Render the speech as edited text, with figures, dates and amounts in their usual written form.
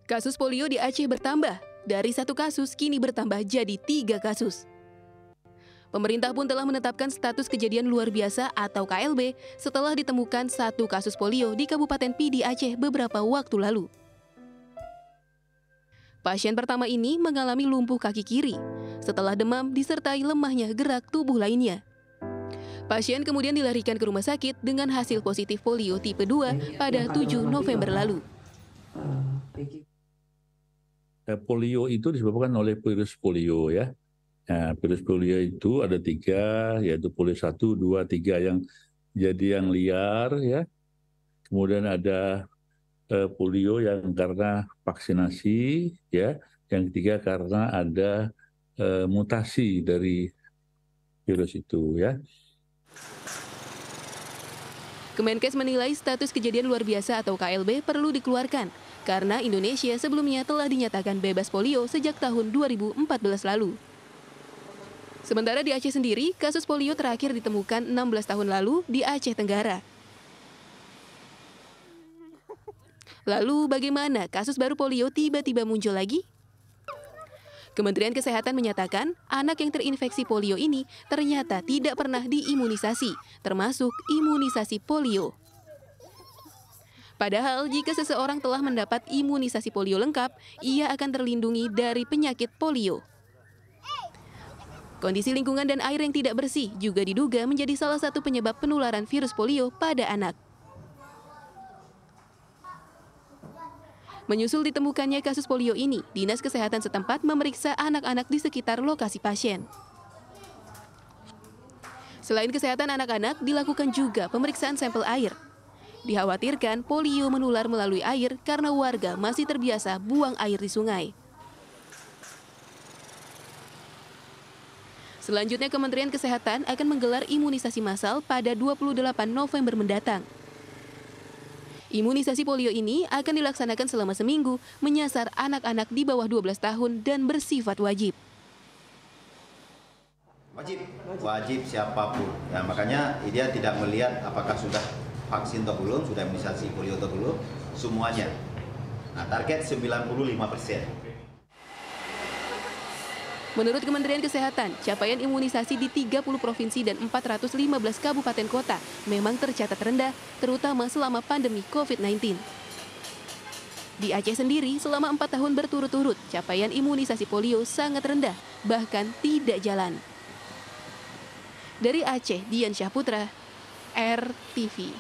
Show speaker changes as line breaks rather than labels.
Kasus polio di Aceh bertambah. Dari 1 kasus kini bertambah jadi 3 kasus. Pemerintah pun telah menetapkan status kejadian luar biasa atau KLB setelah ditemukan 1 kasus polio di Kabupaten Pidi Aceh beberapa waktu lalu. Pasien pertama ini mengalami lumpuh kaki kiri setelah demam disertai lemahnya gerak tubuh lainnya. Pasien kemudian dilarikan ke rumah sakit dengan hasil positif polio tipe 2 pada 7 November lalu.
Polio itu disebabkan oleh virus polio ya. Nah, virus polio itu ada 3, yaitu polio 1, 2, 3 yang jadi yang liar ya. Kemudian ada polio yang karena vaksinasi ya. Yang ketiga karena ada mutasi dari virus itu ya.
Kemenkes menilai status kejadian luar biasa atau KLB perlu dikeluarkan karena Indonesia sebelumnya telah dinyatakan bebas polio sejak tahun 2014 lalu. Sementara di Aceh sendiri, kasus polio terakhir ditemukan 16 tahun lalu di Aceh Tenggara. Lalu bagaimana kasus baru polio tiba-tiba muncul lagi? Kementerian Kesehatan menyatakan anak yang terinfeksi polio ini ternyata tidak pernah diimunisasi, termasuk imunisasi polio. Padahal jika seseorang telah mendapat imunisasi polio lengkap, ia akan terlindungi dari penyakit polio. Kondisi lingkungan dan air yang tidak bersih juga diduga menjadi salah satu penyebab penularan virus polio pada anak. Menyusul ditemukannya kasus polio ini, Dinas Kesehatan setempat memeriksa anak-anak di sekitar lokasi pasien. Selain kesehatan anak-anak, dilakukan juga pemeriksaan sampel air. Dikhawatirkan polio menular melalui air karena warga masih terbiasa buang air di sungai. Selanjutnya, Kementerian Kesehatan akan menggelar imunisasi massal pada 28 November mendatang. Imunisasi polio ini akan dilaksanakan selama seminggu, menyasar anak-anak di bawah 12 tahun dan bersifat wajib.
Wajib siapapun. Ya, makanya dia tidak melihat apakah sudah vaksin atau belum, sudah imunisasi polio atau belum, semuanya. Nah, target 95%.
Menurut Kementerian Kesehatan, capaian imunisasi di 30 provinsi dan 415 kabupaten kota memang tercatat rendah, terutama selama pandemi COVID-19. Di Aceh sendiri, selama 4 tahun berturut-turut, capaian imunisasi polio sangat rendah, bahkan tidak jalan. Dari Aceh, Dian Syahputra, RTV.